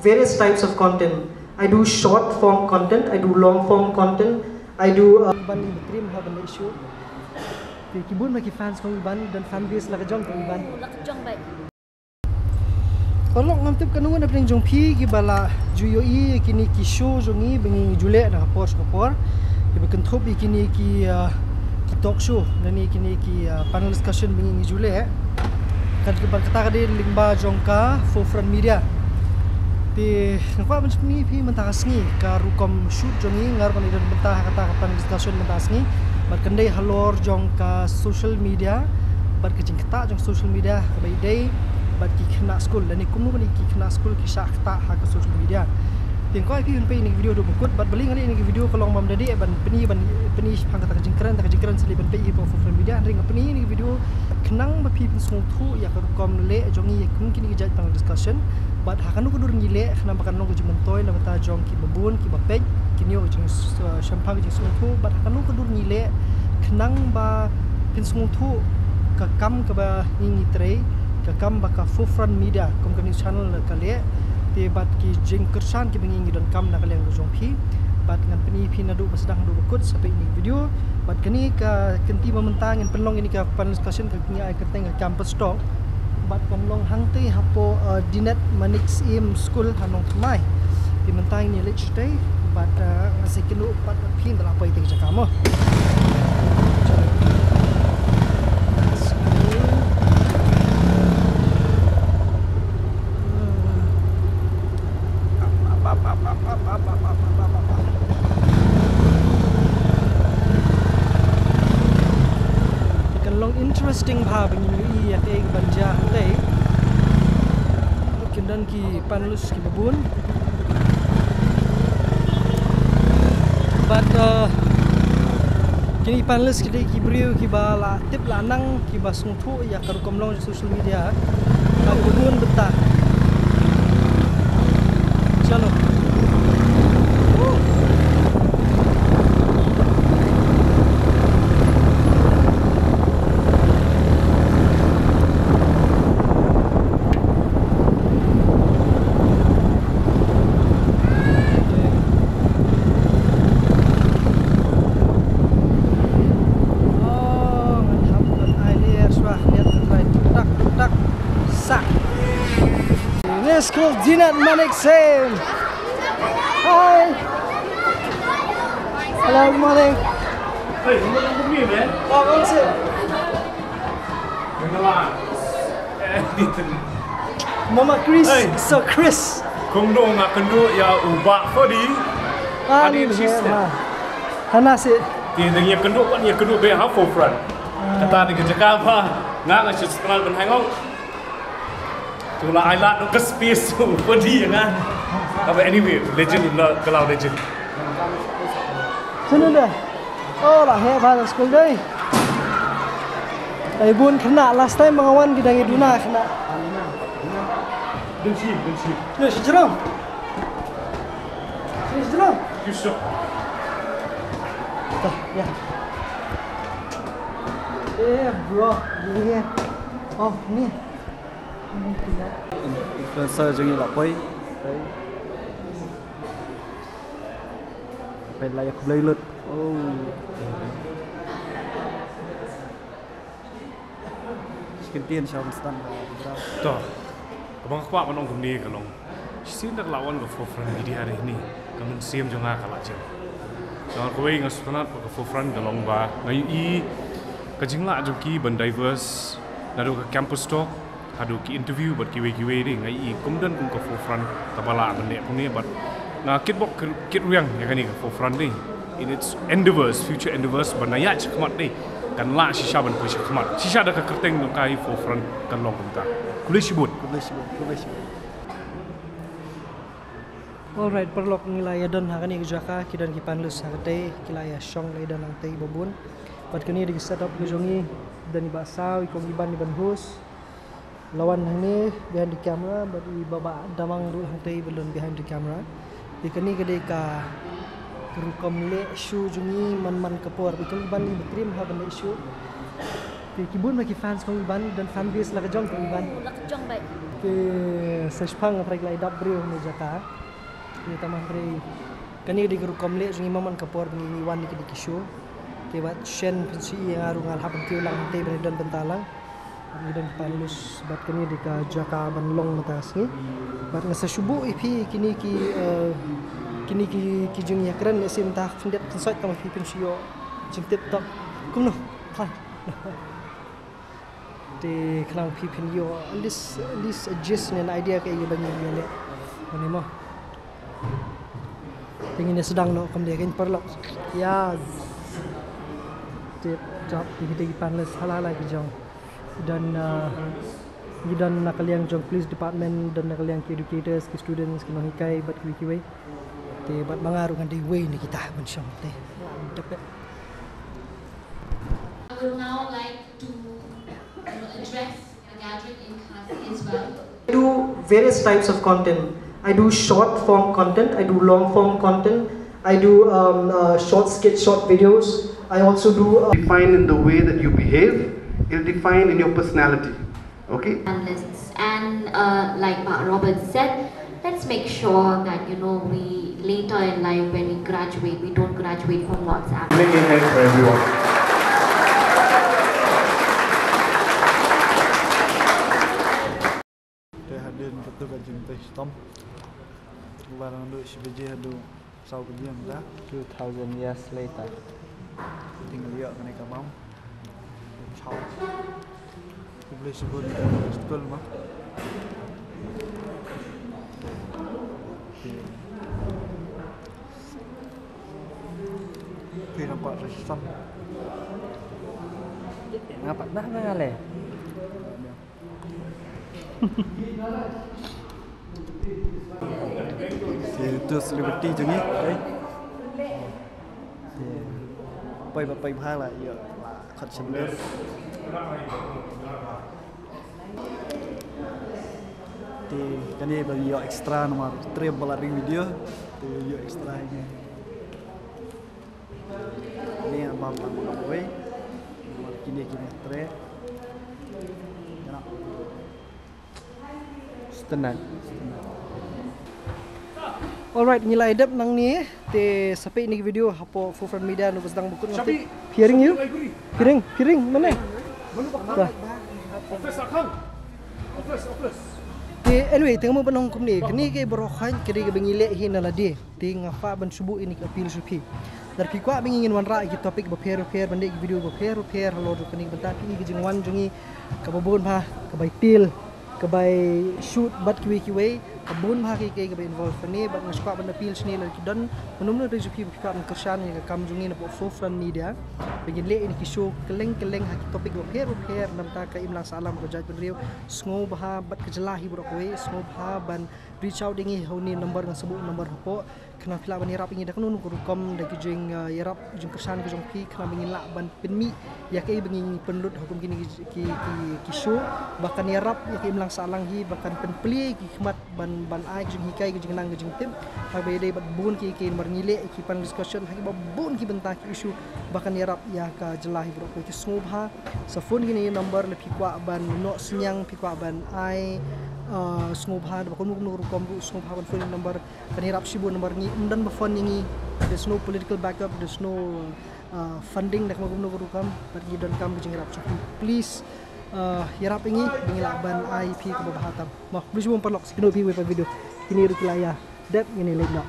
various types of content. I do short form content, I do long form content, I do Iban ni bertrim have an issue. Thì kibun mà fans của Iban dan fan base là cái jong của Iban. Là cái jong vậy. Kalau ngam tip kanungan apa yang jong pi kibala juyo I kini ki show jongi bengi jule na kapor. Iba kentrop kini ki talk show dan kini ki panel discussion bengi jule. Kan kibal kata kadi lingba jongka forefront media. Pi ngapa macam ni pi mentasngi ka rukom shoot jongi ngar kon idan mentah kata panel discussion mentasngi. Bat kendai halor jongka social media. Bat kecing kata jong social media kabai day. Bat ki kena school dan ni kumnu ni ki kena school ki syak tak ha ke social media. Tengok pi hunpai ni video do bukut bat beli ngali ni video kalau mam dadi ban peni hang kata kejingkeran seli ban pi po social media ring peni ni video kenang ba pi sung thu ya ka kom le jongi kum kini jaj panel discussion bat hakanu kudur ngile khana bakan nong jimen toy na bata jong ki babun ki bapej kini yo jing shampang jing sung thu bat hakanu kudur ngile kenang ba pin sung thu ka kam ka ba ngi trei kam baka forefront media kom kini channel na kale ti bat ki jing kersan ki bengi don kam na kale yang jong pi bat ngan peni pi na du sedang du bekut sampai ini video bat kini ka kenti mementang ngan penlong ini ka panel discussion ka kini ai keteng ka campus talk bat penlong hangte hapo dinet manix im school hanong mai ti mentang ni lech day bat ngasih kenu bat pi dalam apa itu jakamo. Interesting bha bengini ya te banja te kindan ki panelus ki babun but kini panelus ki ki brio ki bala tip lanang ki basung thu ya kar komlong social media ka babun betah chalo Let's call Dinet Manik Sam. Hi. Hello, good morning. Hey, what are you doing, man? Oh, what's it? Bring a lot. Mama Chris. Hey. So Chris. Kung do nga kendo ya ubak fodi. Ani Hana sit. Ti dengan yang kendo be ha forefront. Kata ni kerja apa? Nga shit setelah ben hangau. Tula ailat no ke space fodi nga. Tapi anyway, legend lah kalau legend. Sini dah. Oh lah he pada school day. Ai bun kena last time mengawan kita ngi duna kena. Benci. Ya, sejerong. Sejerong. Yusuf. Tuh, ya. Bro, ini. Oh, ni. Influencer jengi lapoi. Phải layak blaylut. Oh. Sekian siapa stand. Tuh. Abang kuat menong kemni kalau sih nak lawan ke forefront di hari ini, kamu siam jangan kalah je. Jangan kau ingat sebenarnya ke forefront kalau bah, ngayi kejinglah ajuki ben diverse, nado ke campus talk, hado ki interview buat kiwe ni ngayi, kemudian kum ke forefront tabala benda punya, but na kitbok kit riang ya kan ni ke forefront ni, in its endeavors, future endeavors, benayat cekmat ni, kan lah sisa ben punya cekmat, sisa ada kekerteng nukai forefront kan long kumta. Boleh sebut. Alright, perlok nilai dan hakani kejaka kidan ki panlus hakate kilaya syong lai dan angtei babun. Pat kini di setup kejongi dan iba saw ikong iban iban hus. Lawan ini behind the camera, but baba damang du angtei belum behind the camera. Di kini gede ka kerukom le show jongi man kapor ikong iban ni betrim ha ban show. Kibun bagi fans kong Iban dan fanbase lah kejong kong Iban. Lah kejong baik. ke sespang prai lai dap brio ni jaka ni tamah prai kani di guru komle jungi maman kapor ni wan di kisho ke bat shen pensi yang aru ngal hapan ki ulang te dan bentalang ni dan palus bat kani di ka jaka ban long matas ni bat ngasa subuh ipi kini ki jung ya kran sim ta findet soi tamah pi pensio jing tip top kum no kan di kenang pipin yo at least adjust an idea kayak bagi ni ni mah pengen sedang no kam dia kan perlu ya tip job di panel salah lagi jong dan nak kalian jong police department dan nak kalian educators ki students ki hikai bat ki way te bat mangaru kan di way ni kita mensyam te dapat. I would now like to address the gathering in Khasi as well. I do various types of content. I do short form content, I do long form content, I do short skits, short videos. I also do define in the way that you behave, it'll define in your personality. Okay? Analysts. And like Pak Robert said, let's make sure that we later in life when we graduate, we don't graduate from WhatsApp. Make it help for everyone. Betul kan jumpa Tom. Barang duk sebiji adu sau kejian dah 2000 years later. Tinggal lihat mereka mam. Chao. Boleh sebut betul mah. Pi nampak resam. Ngapa dah ngale? Itu selebriti je ni, pai lah, ya, kat sendiri. Kan ni bagi yo extra nama trip balaring video, yo extra ini. Ni abang boy, kini trip. Tenang. Alright, nilai adab nang ni te sampai ni video hapo Forefront Media nu sedang bukut ngati. Hearing you? Hearing mana? Anyway, tengok mo panong kumni. Kini ke berokhan kiri ke bengile hin ala dia. Ting apa ban subuh ini ke filosofi. Dar ki kwa bengingin wan ra ki topik repair bende ki video repair halo do kini bentak ki jing wan jungi ka babon ha ka bai til kebai shoot bat kiwi kabun bha ke kebai involve ni bat ngskwa ban appeal sini lagi dan menumnu rezuki bika kersan ni kam jungi na Forefront Media begin le ini kisho keleng haki topik repair nam ta ka imlang salam rojat penriu sngo bha bat kejelahi brokwe sngo bha ban reach out dingi honi number ngan sebut number hapo kena pila ban yarap ingi dak nunu kurukom dak jing yarap jing kersan ke jong pi kena bingin lak ban penmi ya ke bingin penlut hukum kini ki show bahkan yarap ya ke imlang salang hi bahkan penpli ki khmat ban ai jing hikai ke jing nang ke jing tim ha be dei bat bun ki marngile ki pan discussion ha ba bun ki benta ki issue bahkan yarap ya ka jelahi bro ki smubha sa phone gini number le pikwa ban no senyang pikwa ban ai smubha ba kun nu kom smubha ban phone number kan yarap sibu number ni undan ba phone ni there's no political backup, there's no funding dak magumno kam pergi dan kam ke jing yarap so please yarap ingi bingila ban IP ke bahatam mah beli semua perlok sikino video ini rukilaya dat ini lek nak